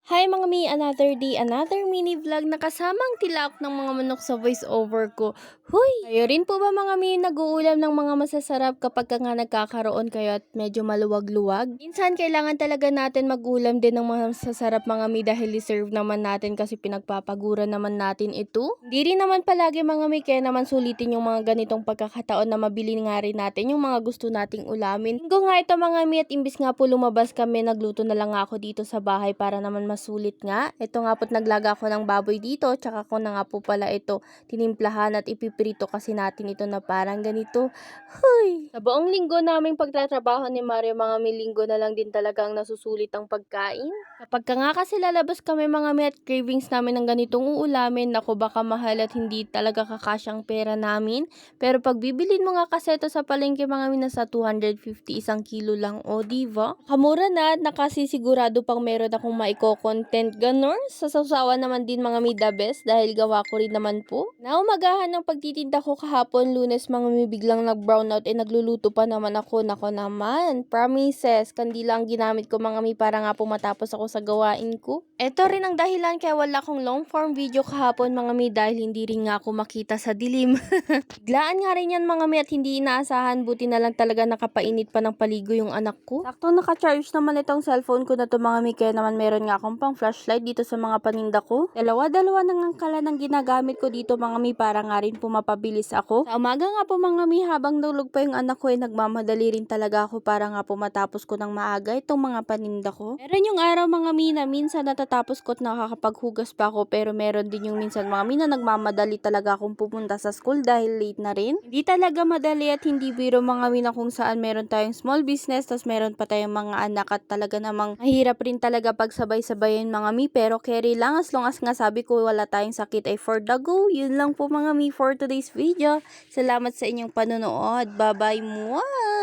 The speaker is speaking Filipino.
Hi mga mi, another day, another mini vlog na kasamang tilaok ng mga manok sa voice over ko. Huy! Kayo rin po ba mga mi nag-uulam ng mga masasarap kapag ka nga nagkakaroon kayo at medyo maluwag-luwag? Minsan kailangan talaga natin mag-ulam din ng mga masasarap mga mi dahil deserve naman natin kasi pinagpapaguran naman natin ito. Hindi rin naman palagi mga mi kaya naman sulitin yung mga ganitong pagkakataon na mabili nga rin natin yung mga gusto nating ulamin. Linggo nga ito mga mi at imbis nga po lumabas kami, nagluto na lang nga ako dito sa bahay para naman masulit nga. Ito nga po't naglaga ako ng baboy dito, tsaka ko na nga po pala ito tinimplahan at ipiprito kasi natin ito na parang ganito. Huy! Sa buong linggo naming pagtatrabaho ni Mario, mga milinggo na lang din talaga ang nasusulit ang pagkain. Kapag ka nga kasi lalabas kami mga mi at cravings namin ng ganitong uulamin, naku baka mahal at hindi talaga kakasyang pera namin. Pero pag bibilin mo nga kasi ito sa palengke mga mi, nasa 250 isang kilo lang, o diba? Kamura na at nakasisigurado pang meron akong maiko-content ganun. Sa sausawan naman din mga mi the best dahil gawa ko rin naman po. Naumagahan ng pagtitinda ko kahapon Lunes mga mi, biglang nag-brown out, nagluluto pa naman ako. Nako naman, promises, kandila ang ginamit ko mga mi para nga po matapos ako sa gawain ko. Ito rin ang dahilan kaya wala akong long form video kahapon mga mi dahil hindi rin nga ako makita sa dilim. Biglaan nga rin yan mga mi at hindi inaasahan, buti na lang talaga nakapainit pa ng paligo yung anak ko. Sakto naka-charge naman itong cellphone ko na to mga mi kaya naman meron nga akong pang flashlight dito sa mga paninda ko. Dalawa-dalawa nang ang kala ng ginagamit ko dito mga mi para nga rin pumapabilis ako. Sa umaga nga po mga mi habang nulog pa yung anak ko nagmamadali rin talaga ako para nga po matapos ko ng maaga itong mga paninda ko. Meron yung araw mga mi na minsan natatapos ko at nakakapaghugas pa ako, pero meron din yung minsan mga mi na nagmamadali talaga akong pupunta sa school dahil late na rin. Hindi talaga madali at hindi biro mga mi na kung saan meron tayong small business tas meron pa tayong mga anak at talaga namang mahirap rin talaga pagsabay-sabayin mga mi, pero carry lang as long as nga sabi ko wala tayong sakit ay for the go. Yun lang po mga mi for today's video. Salamat sa inyong panonood. Bye bye. Mwah!